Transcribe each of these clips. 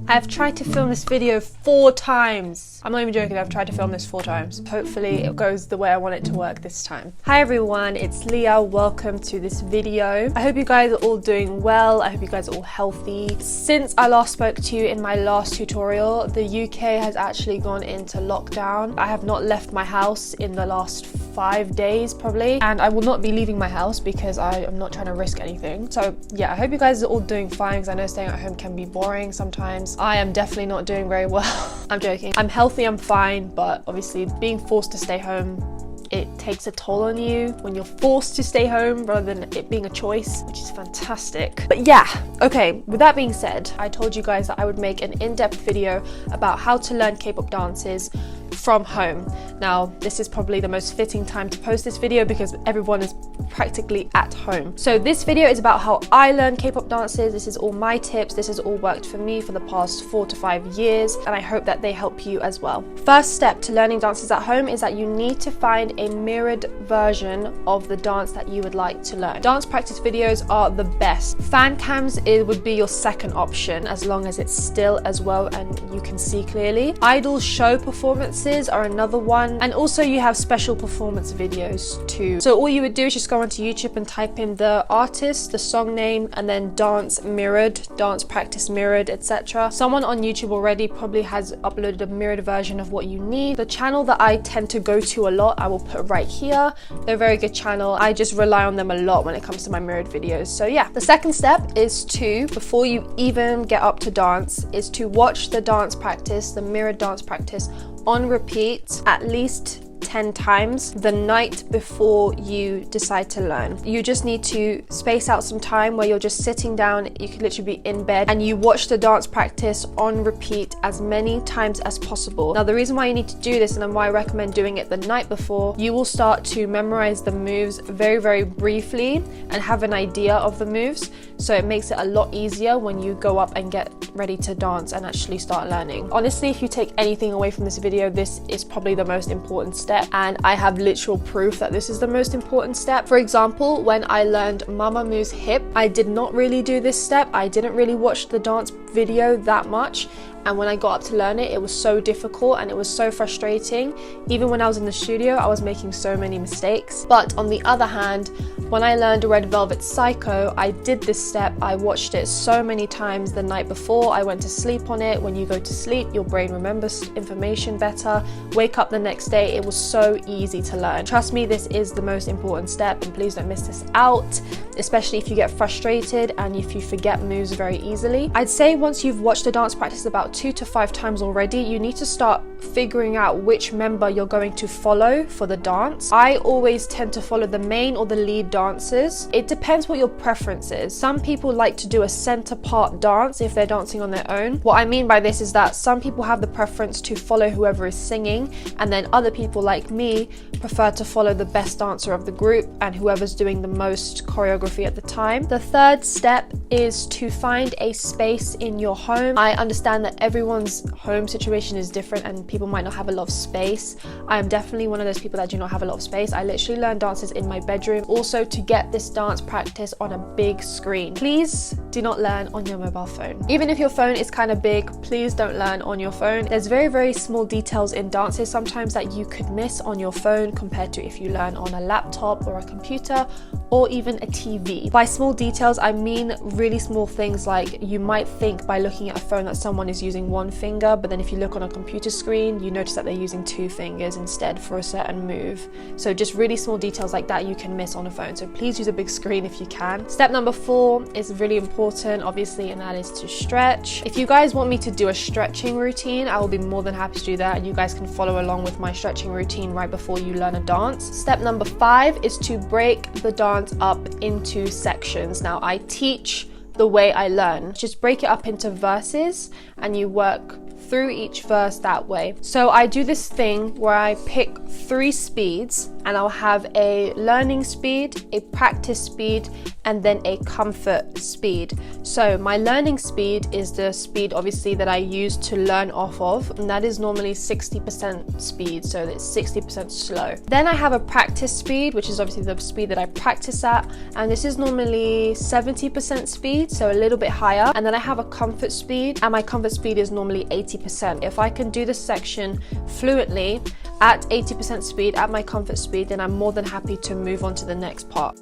I've tried to film this video 4 times. I'm not even joking, I've tried to film this 4 times. Hopefully it goes the way I want it to work this time. Hi everyone, it's Leah. Welcome to this video. I hope you guys are all doing well. I hope you guys are all healthy. Since I last spoke to you in my last tutorial, the UK has actually gone into lockdown. I have not left my house in the last 5 days probably, and I will not be leaving my house because I am not trying to risk anything. So yeah, I hope you guys are all doing fine, because I know staying at home can be boring sometimes. I am definitely not doing very well. I'm joking. I'm healthy, I'm fine, but obviously being forced to stay home, it takes a toll on you when you're forced to stay home rather than it being a choice, which is fantastic. But yeah, okay, with that being said, I told you guys that I would make an in-depth video about how to learn K-pop dances from home. Now, this is probably the most fitting time to post this video because everyone is practically at home. So this video is about how I learn K-pop dances. This is all my tips. This has all worked for me for the past 4 to 5 years, and I hope that they help you as well. First step to learning dances at home is that you need to find a mirrored version of the dance that you would like to learn. Dance practice videos are the best. Fan cams would be your second option, as long as it's still as well and you can see clearly. Idol show performances are another one, and also you have special performance videos too. So all you would do is just go onto YouTube and type in the artist, the song name, and then dance mirrored, dance practice mirrored, etc. Someone on YouTube already probably has uploaded a mirrored version of what you need. The channel that I tend to go to a lot, I will put right here. They're a very good channel. I just rely on them a lot when it comes to my mirrored videos. So yeah, the second step is to, before you even get up to dance, is to watch the dance practice, the mirrored dance practice, on repeat at least 10 times the night before you decide to learn. You just need to space out some time where you're just sitting down. You could literally be in bed and you watch the dance practice on repeat as many times as possible. Now, the reason why you need to do this, and why I recommend doing it the night before, you will start to memorize the moves very, very briefly and have an idea of the moves. So it makes it a lot easier when you go up and get ready to dance and actually start learning. Honestly, if you take anything away from this video, this is probably the most important step, and I have literal proof that this is the most important step. For example, when I learned Mamamoo's hip, I did not really do this step. I didn't really watch the dance video that much, and when I got up to learn it, it was so difficult and it was so frustrating. Even when I was in the studio, I was making so many mistakes. But on the other hand, when I learned Red Velvet Psycho, I did this step. I watched it so many times the night before. I went to sleep on it. When you go to sleep, your brain remembers information better. Wake up the next day, it was so easy to learn. Trust me, this is the most important step, and please don't miss this out, especially if you get frustrated and if you forget moves very easily. I'd say once you've watched the dance practice about 2 to 5 times already, you need to start figuring out which member you're going to follow for the dance. I always tend to follow the main or the lead dancers. It depends what your preference is. Some people like to do a center part dance if they're dancing on their own. What I mean by this is that some people have the preference to follow whoever is singing, and then other people like me prefer to follow the best dancer of the group and whoever's doing the most choreography at the time. The third step is to find a space in your home. I understand that everyone's home situation is different and people might not have a lot of space. I am definitely one of those people that do not have a lot of space. I literally learn dances in my bedroom. Also, to get this dance practice on a big screen, please do not learn on your mobile phone. Even if your phone is kind of big, please don't learn on your phone. There's very, very small details in dances sometimes that you could miss on your phone compared to if you learn on a laptop or a computer or even a TV. By small details, I mean really small things, like you might think by looking at a phone that someone is using one finger, but then if you look on a computer screen, you notice that they're using 2 fingers instead for a certain move. So just really small details like that you can miss on a phone. So please use a big screen if you can. Step number 4 is really important, obviously, and that is to stretch. If you guys want me to do a stretching routine, I will be more than happy to do that, and you guys can follow along with my stretching routine right before you learn a dance. Step number 5 is to break the dance up into sections. Now, I teach the way I learn. Just break it up into verses and you work through each verse that way. So I do this thing where I pick 3 speeds and I'll have a learning speed, a practice speed, and then a comfort speed. So my learning speed is the speed obviously that I use to learn off of, and that is normally 60% speed, so it's 60% slow. Then I have a practice speed, which is obviously the speed that I practice at, and this is normally 70% speed, so a little bit higher. And then I have a comfort speed, and my comfort speed is normally 80%. If I can do this section fluently at 80% speed at my comfort speed, then I'm more than happy to move on to the next part.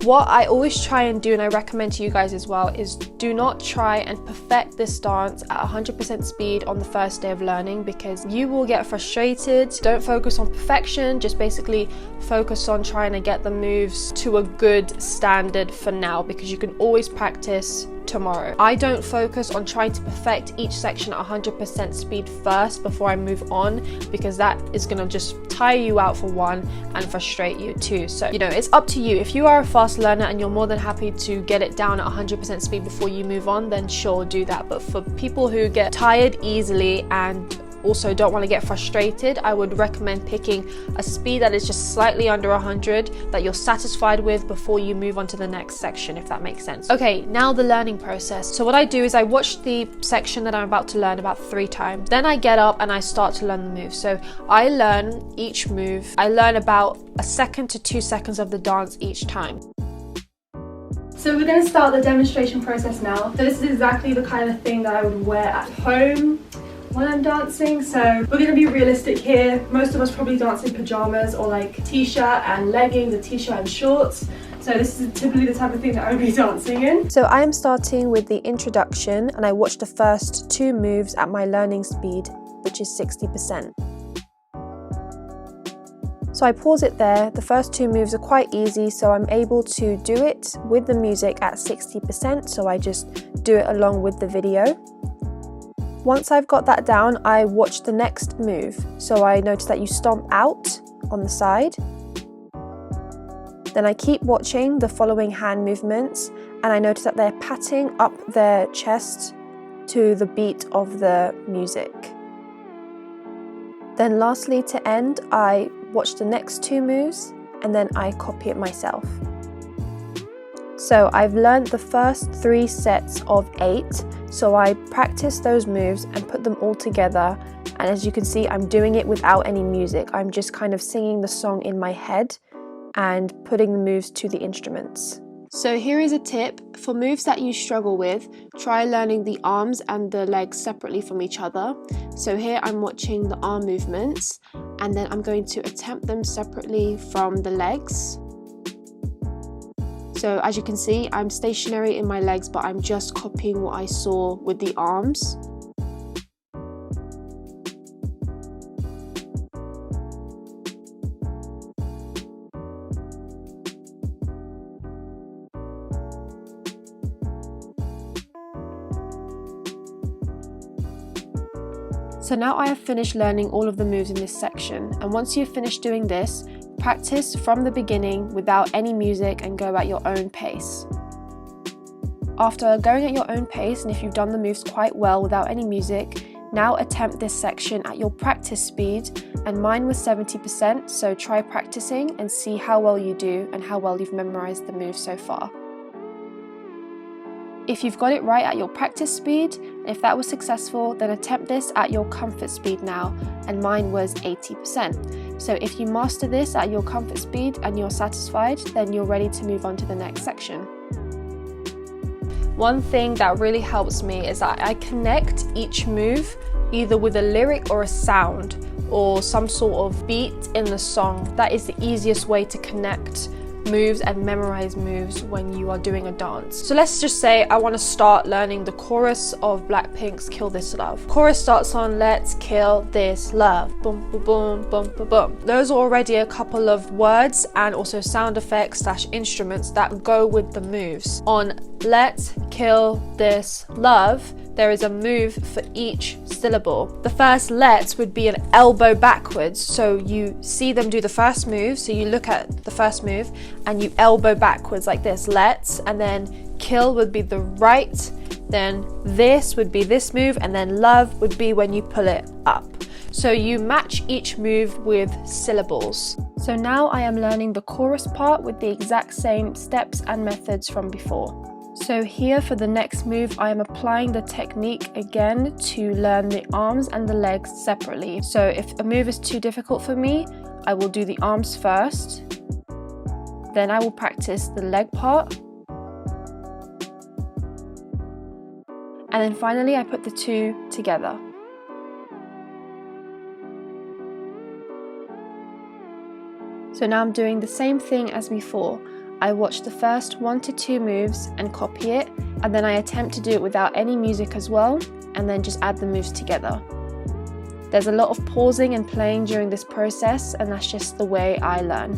What I always try and do, and I recommend to you guys as well, is do not try and perfect this dance at 100% speed on the first day of learning, because you will get frustrated. Don't focus on perfection, just basically focus on trying to get the moves to a good standard for now, because you can always practice tomorrow. I don't focus on trying to perfect each section at 100% speed first before I move on, because that is going to just tire you out for one and frustrate you too. So, you know, it's up to you. If you are a fast learner and you're more than happy to get it down at 100% speed before you move on, then sure, do that. But for people who get tired easily and also don't want to get frustrated, I would recommend picking a speed that is just slightly under 100 that you're satisfied with before you move on to the next section, if that makes sense. Okay, now the learning process. So what I do is I watch the section that I'm about to learn about 3 times. Then I get up and I start to learn the move. So I learn each move. I learn about 1 to 2 seconds of the dance each time. So we're going to start the demonstration process now. So this is exactly the kind of thing that I would wear at home when I'm dancing. So we're going to be realistic here. Most of us probably dance in pajamas or like t-shirt and leggings, a t-shirt and shorts. So this is typically the type of thing that I would be dancing in. So I am starting with the introduction, and I watch the first 2 moves at my learning speed, which is 60%. So I pause it there. The first 2 moves are quite easy, so I'm able to do it with the music at 60%, so I just do it along with the video. Once I've got that down, I watch the next move. So I notice that you stomp out on the side. Then I keep watching the following hand movements, and I notice that they're patting up their chest to the beat of the music. Then lastly, to end, I watch the next 2 moves, and then I copy it myself. So I've learned the first 3 sets of 8, so I practice those moves and put them all together, and as you can see, I'm doing it without any music. I'm just kind of singing the song in my head and putting the moves to the instruments. So here is a tip. For moves that you struggle with, try learning the arms and the legs separately from each other. So here I'm watching the arm movements, and then I'm going to attempt them separately from the legs. So as you can see, I'm stationary in my legs, but I'm just copying what I saw with the arms. So now I have finished learning all of the moves in this section, and once you've finished doing this, practice from the beginning without any music and go at your own pace. After going at your own pace, and if you've done the moves quite well without any music, now attempt this section at your practice speed, and mine was 70%, so try practicing and see how well you do and how well you've memorized the moves so far. If you've got it right at your practice speed, and if that was successful, then attempt this at your comfort speed now, and mine was 80%. So if you master this at your comfort speed and you're satisfied, then you're ready to move on to the next section. One thing that really helps me is that I connect each move either with a lyric or a sound or some sort of beat in the song. That is the easiest way to connect moves and memorize moves when you are doing a dance. So let's just say I want to start learning the chorus of Blackpink's Kill This Love. Chorus starts on let's kill this love, boom boom boom boom boom boom. Those are already a couple of words and also sound effects / instruments that go with the moves. On let's kill this love, there is a move for each syllable. The first let's would be an elbow backwards, so you see them do the first move, so you look at the first move and you elbow backwards like this, let's, and then kill would be the right, then this would be this move, and then love would be when you pull it up. So you match each move with syllables. So now I am learning the chorus part with the exact same steps and methods from before. So here for the next move, I am applying the technique again to learn the arms and the legs separately. So if a move is too difficult for me, I will do the arms first. Then I will practice the leg part. And then finally I put the two together. So now I'm doing the same thing as before. I watch the first 1 to 2 moves and copy it, and then I attempt to do it without any music as well, and then just add the moves together. There's a lot of pausing and playing during this process, and that's just the way I learn.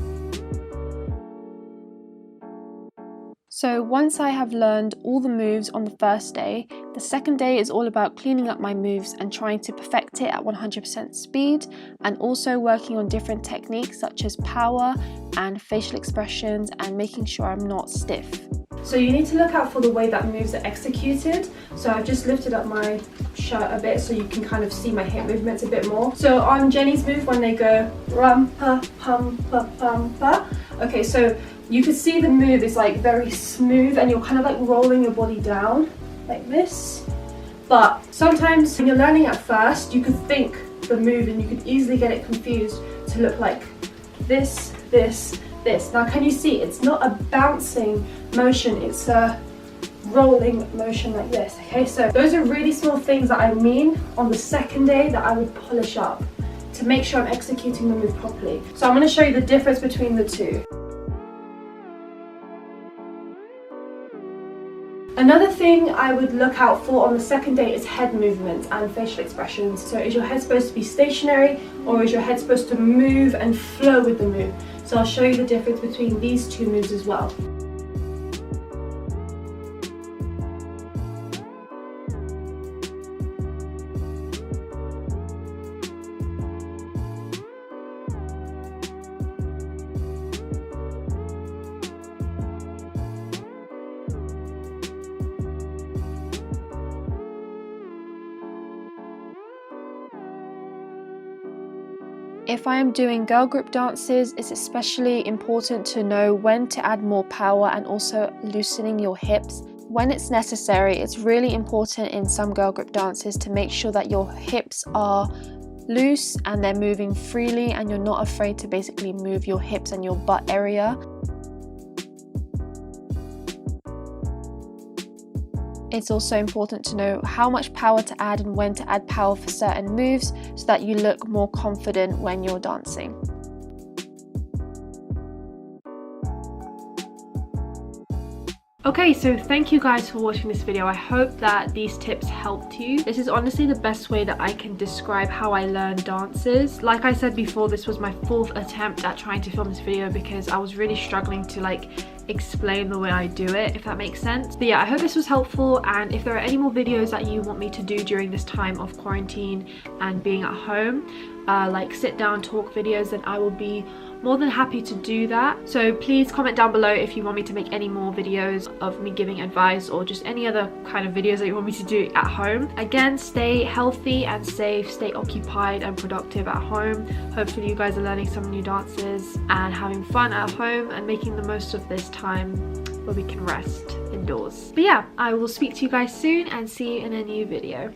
So once I have learned all the moves on the first day, the second day is all about cleaning up my moves and trying to perfect it at 100% speed, and also working on different techniques such as power and facial expressions and making sure I'm not stiff. So you need to look out for the way that moves are executed. So I've just lifted up my shirt a bit so you can kind of see my hip movements a bit more. So on Jenny's move, when they go rum pa pum pa pum pa, okay, so you can see the move is like very smooth and you're kind of like rolling your body down like this. But sometimes when you're learning at first, you could think the move and you could easily get it confused to look like this, this, this. Now can you see it's not a bouncing motion, it's a rolling motion like this. Okay, so those are really small things that I mean on the second day that I would polish up to make sure I'm executing the move properly. So I'm going to show you the difference between the two. Another thing I would look out for on the second day is head movements and facial expressions. So is your head supposed to be stationary, or is your head supposed to move and flow with the move? So I'll show you the difference between these two moves as well. If I am doing girl group dances, it's especially important to know when to add more power and also loosening your hips. When it's necessary, it's really important in some girl group dances to make sure that your hips are loose and they're moving freely and you're not afraid to basically move your hips and your butt area. It's also important to know how much power to add and when to add power for certain moves so that you look more confident when you're dancing. Okay, so thank you guys for watching this video. I hope that these tips helped you. This is honestly the best way that I can describe how I learn dances. Like I said before, this was my 4th attempt at trying to film this video because I was really struggling to explain the way I do it, if that makes sense. But yeah, I hope this was helpful, and if there are any more videos that you want me to do during this time of quarantine and being at home, like sit down talk videos, then I will be more than happy to do that. So please comment down below if you want me to make any more videos of me giving advice or just any other kind of videos that you want me to do at home. Again, stay healthy and safe, stay occupied and productive at home. Hopefully you guys are learning some new dances and having fun at home and making the most of this time where we can rest indoors. But yeah, I will speak to you guys soon and see you in a new video.